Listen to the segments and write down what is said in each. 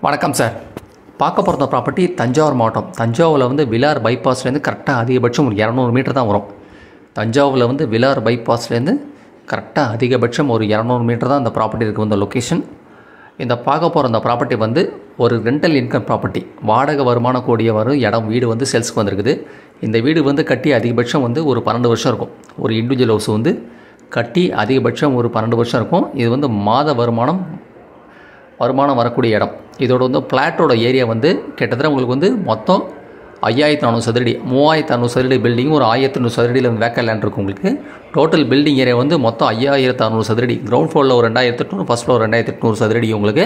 வணக்கம் சார். பார்க்க போகிற ப்ராப்பர்ட்டி தஞ்சாவூர் மாவட்டம். தஞ்சாவூரில் வந்து விலார் பைபாஸ்லேருந்து கரெக்டாக அதிகபட்சம் ஒரு 200 மீட்டர் தான் வரும். தஞ்சாவூரில் வந்து விலார் பைபாஸ்லேருந்து கரெக்டாக அதிகபட்சம் ஒரு 200 மீட்டர் தான் இந்த ப்ராப்பர்ட்டி இருக்குது. இந்த லொக்கேஷன் இந்த பார்க்க போகிற இந்த ப்ராப்பர்ட்டி வந்து ஒரு ரெண்டல் இன்கம் ப்ராப்பர்ட்டி, வாடகை வருமானம் கூடிய வரும் இடம் வீடு வந்து சேல்ஸுக்கு வந்திருக்குது. இந்த வீடு வந்து கட்டி அதிகபட்சம் வந்து ஒரு 12 வருஷம் இருக்கும். ஒரு இண்டிவிஜுவல் ஹவுஸ் வந்து கட்டி அதிகபட்சம் ஒரு 12 வருஷம் இருக்கும். இது வந்து மாத வருமானம் வரக்கூடிய இடம். இதோட வந்து பிளாட்டோட ஏரியா வந்து கிட்டத்தட்ட உங்களுக்கு வந்து மொத்தம் 5400 சதுரடி, 3600 சதுரடி பில்டிங், ஒரு 1300 சதுரடியில் வந்து வேக்கல் லேண்ட் இருக்கும். உங்களுக்கு டோட்டல் பில்டிங் ஏரியா வந்து மொத்தம் 5600 சதுரடி. கிரவுண்ட் ஃப்ளோரில் ஒரு 2800, ஃபஸ்ட் ஃப்ளோர் 2800 சதுரடி. உங்களுக்கு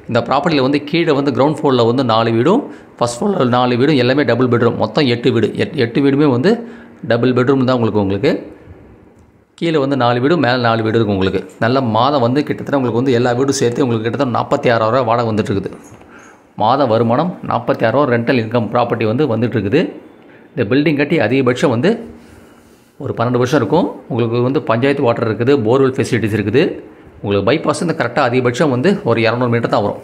இந்த ப்ராப்பர்ட்டியில் வந்து கீழே வந்து கிரவுண்ட் ஃப்ளோரில் வந்து 4 வீடும், ஃபஸ்ட் ஃப்ளோரில் 4 வீடும், எல்லாமே டபுள் பெட்ரூம். மொத்தம் 8 வீடு, 8 வீடுமே வந்து டபுள் பெட்ரூம் தான். உங்களுக்கு கீழே வந்து 4 வீடு, மேலே 4 வீடு இருக்கும். உங்களுக்கு நல்ல மாதம் வந்து கிட்டத்தட்ட உங்களுக்கு வந்து எல்லா வீடும் சேர்த்து உங்களுக்கு கிட்டத்தட்ட 46,000 ரூபா வாடகை வந்துட்டுருக்குது. மாத வருமானம் 46,000 ரெண்டல் இன்கம் ப்ராப்பர்ட்டி வந்து வந்துட்டுருக்குது. இந்த பில்டிங் கட்டி அதிகபட்சம் வந்து ஒரு 12 வருஷம் இருக்கும். உங்களுக்கு வந்து பஞ்சாயத்து வாட்டர் இருக்குது, போர்வெல் ஃபெசிலிட்டிஸ் இருக்குது. உங்களுக்கு பைபாஸ் வந்து கரெக்டாக அதிகபட்சம் வந்து ஒரு 200 மீட்டர் தான் வரும்.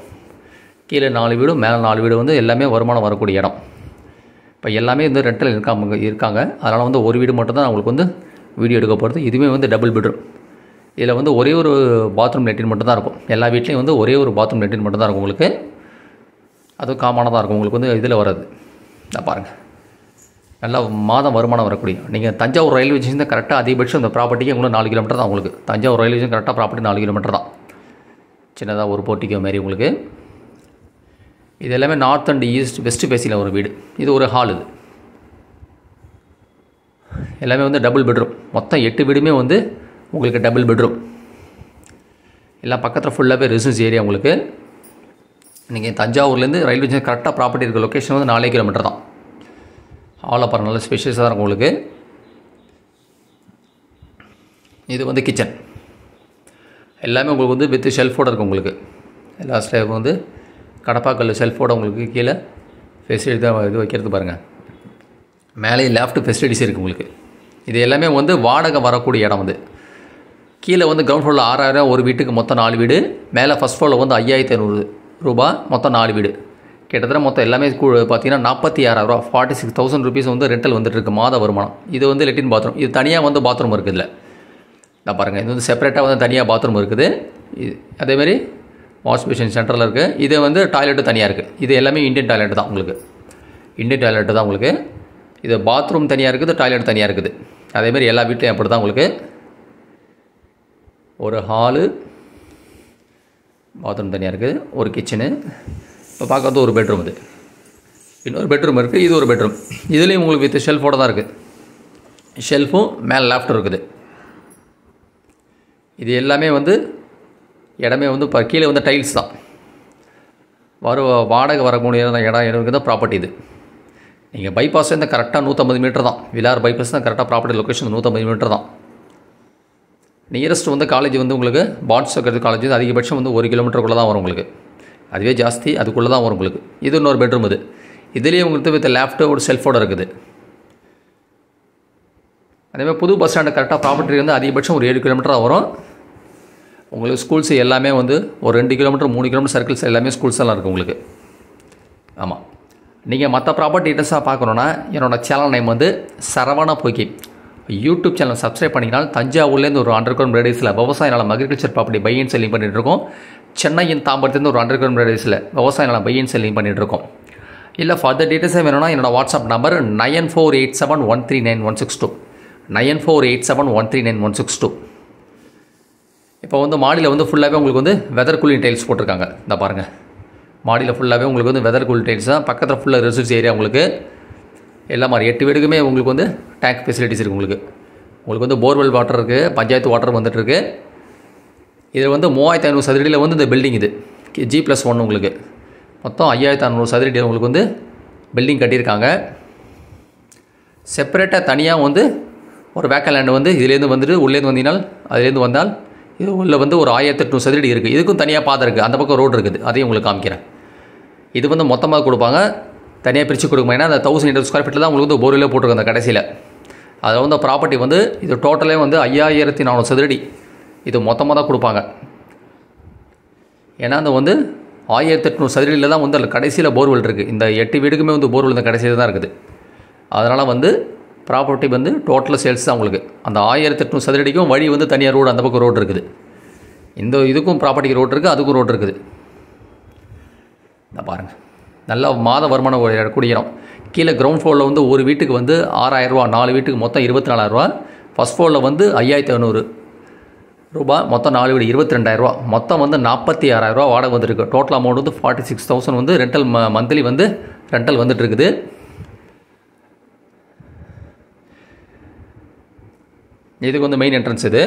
கீழே 4 வீடும், மேலே 4 வீடு வந்து எல்லாமே வருமானம் வரக்கூடிய இடம். இப்போ எல்லாமே வந்து ரெண்டல் இன்கம் இருக்காங்க. அதனால் வந்து ஒரு வீடு மட்டும் தான் உங்களுக்கு வந்து வீடியோ எடுக்க போகிறது. இதுவுமே வந்து டபுள் பெட்ரூம். இதில் வந்து ஒரே ஒரு பாத்ரூம் லெட்டின் மட்டும் தான் இருக்கும். எல்லா வீட்லேயும் வந்து ஒரே ஒரு பாத்ரூம் லெட்டின் மட்டும் தான் இருக்கும். உங்களுக்கு அதுவும் காமனாக இருக்கும். உங்களுக்கு வந்து இதில் வராது. நான் பாருங்கள், நல்லா மாதம் வருமானம் வரக்கூடிய. நீங்கள் தஞ்சாவூர் ரயில்வே ஸ்டேஷன் கரெக்டாக அதிகபட்சம் இந்த ப்ராப்பர்ட்டிக்கு உங்களுக்கு 4 கிலோமீட்டர் தான். உங்களுக்கு தஞ்சாவூர் ரயில்வே ஸ்டேஷன் கரெக்டாக ப்ராப்பர்ட்டி 4 கிலோமீட்டர் தான். சின்னதாக ஒரு போர்ட்டிக்கோ மாதிரி உங்களுக்கு. இது எல்லாமே நார்த் அண்ட் ஈஸ்ட் வெஸ்ட் ஃபேஸில் ஒரு வீடு. இது ஒரு ஹால். இது எல்லாமே வந்து டபுள் பெட்ரூம். மொத்தம் 8 வீடுமே வந்து உங்களுக்கு டபுள் பெட்ரூம். எல்லாம் பக்கத்தில் ஃபுல்லாகவே ரெசிடென்ஸ் ஏரியா. உங்களுக்கு நீங்கள் தஞ்சாவூர்லேருந்து ரயில்வே ஸ்டேஷன் கரெக்டாக ப்ராப்பர்ட்டி இருக்கிற லொக்கேஷன் வந்து 4 கிலோமீட்டர் தான். ஹாலில் பாருங்கள், நல்ல ஸ்பெஷியஸாக தான் இருக்கும். உங்களுக்கு இது வந்து கிச்சன். எல்லாமே உங்களுக்கு வந்து வித் ஷெல்ஃபோடு இருக்கும். உங்களுக்கு எல்லா ஸ்லேப் வந்து கடப்பாக்கல் ஷெல்ஃபோடு உங்களுக்கு கீழே ஃபெசிலிட்டி தான் இது வைக்கிறது. பாருங்கள், மேலே லேஃப்ட் ஃபெசிலிட்டிஸ் இருக்குது. உங்களுக்கு இது எல்லாமே வந்து வாடகை வரக்கூடிய இடம். வந்து கீழே வந்து கிரவுண்ட் ஃப்ளோரில் 6,000 ஒரு வீட்டுக்கு மொத்தம் 4 வீடு, மேலே ஃபஸ்ட் ஃப்ளோரில் வந்து 5,500 ரூபா மொத்தம் 4 வீடு. கிட்டத்தட்ட மொத்தம் எல்லாமே பார்த்தீங்கன்னா 46,000 ரூபா, 46,000 ருபீஸ் வந்து ரெண்டல் வந்துட்டுருக்கு மாத வருமானம். இது வந்து லெட்டின் பாத்ரூம். இது தனியாக வந்து பாத்ரூம் இருக்குது. இதில் நான் பாருங்கள், இது வந்து செப்பரேட்டாக வந்து தனியாக பாத்ரூம் இருக்குது. இது அதேமாதிரி வாஷ் பேஷன் சென்டரில் இருக்குது. இது வந்து டாய்லெட்டு தனியாக இருக்குது. இது எல்லாமே இந்தியன் டாய்லெட் தான். உங்களுக்கு இந்தியன் டாய்லெட்டு தான். உங்களுக்கு இது பாத்ரூம் தனியாக இருக்குது, டாய்லெட் தனியாக இருக்குது. அதேமாதிரி எல்லா வீட்லையும் அப்படி தான். உங்களுக்கு ஒரு ஹாலு, பாத்ரூம் தனியாக இருக்குது, ஒரு கிச்சனு. இப்போ பார்க்கறது ஒரு பெட்ரூம். இது இன்னொரு பெட்ரூம் இருக்குது. இது ஒரு பெட்ரூம். இதுலேயும் உங்களுக்கு வித் ஷெல்ஃபோடு தான் இருக்குது. ஷெல்ஃபும் மேலே லேஃப்ட் இருக்குது. இது எல்லாமே வந்து இடமே வந்து இப்போ கீழே வந்து டைல்ஸ் தான். வாடகை வரக்கூடிய இடம் இருக்குது தான் ப்ராப்பர்ட்டி. இது நீங்கள் பைபாஸ்லேருந்து கரெக்டாக 150 மீட்டர் தான். விலார் பைபாஸ் தான் கரெக்டாக ப்ராப்பர்ட்டி லொக்கேஷன் 150 மீட்டர் தான். நியரஸ்ட் வந்து காலேஜ் வந்து உங்களுக்கு பாட்ஸ் இருக்கிறது காலேஜ் வந்து அதிகபட்சம் வந்து 1 கிலோமீட்டருக்குள்ளே தான் வரும். உங்களுக்கு அதுவே ஜாஸ்தி, அதுக்குள்ளே தான் வரும். உங்களுக்கு இது இன்னொரு பெட்ரூம். இது இதுலேயும் உங்களுக்கு வித் லேப்டாப் செல்ஃபோடு இருக்குது. அதேமாதிரி புது பஸ் ஸ்டாண்டு கரெக்டாக ப்ராப்பர்ட்டி வந்து அதிகபட்சம் ஒரு 7 கிலோமீட்டர் தான் வரும். உங்களுக்கு ஸ்கூல்ஸ் எல்லாமே வந்து ஒரு 2 கிலோமீட்டர் 3 கிலோமீட்டர் சர்க்கிள்ஸ் எல்லாமே ஸ்கூல்ஸ் எல்லாம் இருக்குது. உங்களுக்கு ஆமாம். நீங்கள் மற்ற ப்ராப்பர்ட்டி டீட்டெயில்ஸாக பார்க்கணுன்னா என்னோடய சேனல் நேம் வந்து சரவணா போக்கி. யூடியூப் சேனல் சப்ஸ்கிரைப் பண்ணிங்கன்னா தஞ்சாவூர்லேருந்து ஒரு 100 கிலோமீட்டர் ரேடியஸில் விவசாய நிலம் agriculture property buy and selling பண்ணிகிட்ருக்கோம். சென்னையின் தாம்பரத்துலேருந்து ஒரு 100 கிலோமீட்டர் ரேடியஸில் விவசாய நிலம் பை அண்ட் செல்லிங் பண்ணிகிட்ருக்கோம். இல்லை ஃபர்தர் டீட்டெயில்ஸாக வேணும்னா என்னோடய வாட்ஸ்அப் நம்பர் 9487139162, 9487139162. இப்போ வந்து மாடியில் வந்து ஃபுல்லாகவே உங்களுக்கு வந்து வெதர் கூலிங் டைல்ஸ் போட்டிருக்காங்க. இந்த பாருங்கள், மாடியில் ஃபுல்லாகவே உங்களுக்கு வந்து வெதர் கூல் டைல்ஸ் தான். பக்கத்தில் ஃபுல்லாக ரெசிடென்ஸ் ஏரியா. உங்களுக்கு எல்லா மாதிரி 8 வீடுக்குமே உங்களுக்கு வந்து டேங்க் ஃபெசிலிட்டிஸ் இருக்குது. உங்களுக்கு வந்து போர்வெல் வாட்டர் இருக்குது, பஞ்சாயத்து வாட்டர் வந்துட்டுருக்கு. இதில் வந்து 3500 சதுரடியில் வந்து இந்த பில்டிங் இது G+1. உங்களுக்கு மொத்தம் 5500 சதுரடியில் உங்களுக்கு வந்து பில்டிங் கட்டியிருக்காங்க. செப்பரேட்டாக தனியாக வந்து ஒரு வேக்கல் லேண்டு வந்து இதுலேருந்து வந்துட்டு உள்ளேருந்து வந்தீங்கன்னா அதுலேருந்து வந்தால் இது உள்ளே வந்து ஒரு 1800 சதுரடி இருக்குது. இதுக்கும் தனியாக பாதை இருக்குது. அந்த பக்கம் ரோடு இருக்குது. அதையும் உங்களுக்கு காமிக்கிறேன். இது வந்து மொத்தமாக கொடுப்பாங்க, தனியாக பிரித்து கொடுக்குமா. ஏன்னா அந்த 1000 ஸ்கொயர் ஃபீட்டில் தான் உங்களுக்கு வந்து போர்வெல்லே போட்டிருக்கோம் அந்த கடைசியில். அதில் வந்து ப்ராப்பர்ட்டி வந்து இது டோட்டலே வந்து 5400 சதுரடி. இது மொத்தமாக தான் கொடுப்பாங்க. ஏன்னா அந்த வந்து 1800 சதுரடியில் தான் வந்து அதில் கடைசியில் போர்வெல் இருக்குது. இந்த 8 வீடுக்குமே வந்து போர்வெல் இந்த கடைசியில் தான் இருக்குது. அதனால் வந்து ப்ராப்பர்ட்டி வந்து டோட்டலாக சேல்ஸ் தான் உங்களுக்கு. அந்த 1800 சதுரடிக்கும் வழி வந்து தனியாக ரோடு, அந்த பக்கம் ரோடு இருக்குது. இந்த இதுக்கும் ப்ராப்பர்ட்டிக்கு ரோடு இருக்குது, அதுக்கும் ரோடு இருக்குது. இதை பாருங்கள், நல்ல மாத வருமானம் கூடிய இடம். கீழே கிரவுண்ட் ஃப்ளோரில் வந்து ஒரு வீட்டுக்கு வந்து 6000 ரூபா, 4 வீட்டுக்கு மொத்தம் 24000 ரூபா. ஃபஸ்ட் ஃப்ளோரில் வந்து 5500 ரூபா, மொத்தம் 4 வீடு 22000 ரூபா, மொத்தம் வந்து 46000 ரூபா வாடகை வந்துருக்கு. டோட்டல் அமௌண்ட் வந்து 46000 வந்து ரெண்டல் மந்த்லி வந்து ரெண்டல் வந்துட்டு இருக்குது. இதுக்கு வந்து மெயின் என்ட்ரன்ஸ் இது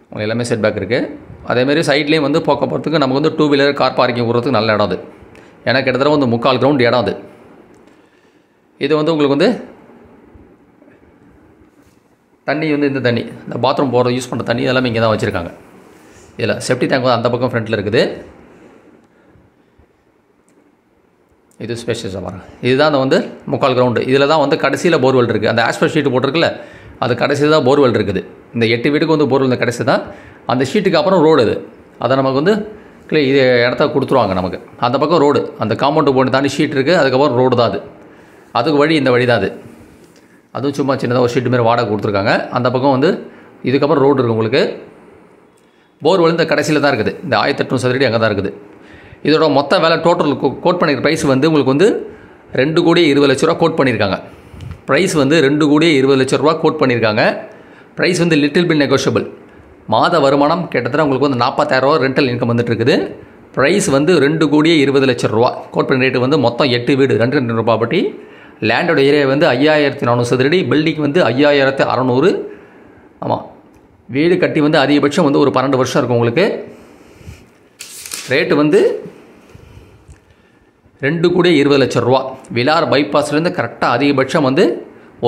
உங்களுக்கு எல்லாமே செட் பேக் இருக்குது. அதேமாரி சைட்லேயும் வந்து போக்க போகிறதுக்கு நமக்கு வந்து 2 வீலர் கார் பார்க்கிங் விடுறதுக்கு நல்ல இடம் அது. ஏன்னா கிட்டத்தட்ட வந்து 3/4 கிரவுண்ட் இடம் அது. இது வந்து உங்களுக்கு வந்து தண்ணி வந்து இந்த தண்ணி, இந்த பாத்ரூம் போகிற யூஸ் பண்ணுற தண்ணி எல்லாமே இங்கே தான் வச்சுருக்காங்க. இதில் செப்டி டேங்க் வந்து அந்த பக்கம் ஃப்ரண்ட்டில் இருக்குது. இது ஸ்பேஷியஸாக பாருங்கள். இதுதான் அந்த வந்து 3/4 கிரவுண்டு. இதில் தான் வந்து கடைசியில் போர்வெல் இருக்குது. அந்த ஆஸ்பர் ஷீட்டு போட்டிருக்குல்ல, அது கடைசியில் தான் போர்வெல் இருக்குது. இந்த 8 வீட்டுக்கு வந்து போர்வெல் இந்த கடைசி தான். அந்த ஷீட்டுக்கு அப்புறம் ரோடு இது. அதை நமக்கு வந்து இது இடத்த கொடுத்துருவாங்க நமக்கு. அந்த பக்கம் ரோடு, அந்த காம்பவுண்டு போட்டு தாண்டி ஷீட் இருக்குது, அதுக்கப்புறம் ரோடு தான் அது. அதுக்கு வழி இந்த வழி தான் அது. அதுவும் சும்மா சின்னதாக ஒரு ஷீட்டு மாரி வாடகை கொடுத்துருக்காங்க. அந்த பக்கம் வந்து இதுக்கப்புறம் ரோடு இருக்குது உங்களுக்கு. போர்வெல் இந்த கடைசியில் தான் இருக்குது. இந்த 1800 சதுரடி அங்கே தான் இருக்குது. இதோட மொத்த வேலை டோட்டல் கோட் பண்ணியிருக்க ப்ரைஸ் வந்து உங்களுக்கு வந்து 2,20,00,000 ரூபா கோட் பண்ணியிருக்காங்க. ப்ரைஸ் வந்து 2,20,00,000 ரூபா கோட் பண்ணியிருக்காங்க. ப்ரைஸ் வந்து லிட்டில் பிட் நெகோஷியபிள். மாத வருமானம் கிட்டத்தட்ட உங்களுக்கு வந்து 40,000 ரூபா ரெண்டல் இன்கம் வந்துட்டு இருக்குது. ப்ரைஸ் வந்து 2,20,00,000 ரூபா. கோட் பண்ண ரேட்டு வந்து மொத்தம் 8 வீடு, 2 ப்ராப்பர்ட்டி. லேண்டோட ஏரியா வந்து 5400 சதுரடி, பில்டிங் வந்து 5600. ஆமாம், வீடு கட்டி வந்து அதிகபட்சம் வந்து ஒரு 12 வருஷம் இருக்கும் உங்களுக்கு. ரேட்டு வந்து 2,20,00,000 ரூபா. விலார் பைபாஸ்லேருந்து கரெக்டாக அதிகபட்சம் வந்து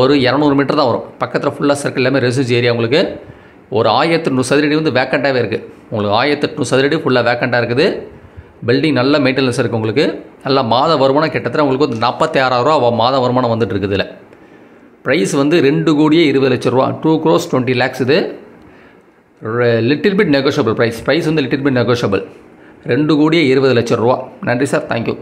ஒரு 200 மீட்டர் தான் வரும். பக்கத்தில் ஃபுல்லாக சர்க்கிள் எல்லாமே ரெசிடென்ஸ் ஏரியா உங்களுக்கு. ஒரு 1800 சதுரடி வந்து வேக்கண்ட்டாகவே இருக்குது உங்களுக்கு. 1800 சதுரடி ஃபுல்லாக வேக்கண்ட்டாக இருக்குது. பில்டிங் நல்ல மெயின்டெனன்ஸ் இருக்குது உங்களுக்கு. நல்ல மாத வருமானம் கிட்டத்தட்ட உங்களுக்கு வந்து 46,000 ரூபா மாத வருமானம் வந்துட்டு இருக்குது. இதில் ப்ரைஸ் வந்து 2,20,00,000 ரூபா, 2,20,00,000 இது. லிட்டில் பிட் நெகோஷியபிள் ப்ரைஸ் வந்து லிட்டில் பிட் நெகோஷியபிள். 2,20,00,000 ரூபா. நன்றி சார், தேங்க்யூ.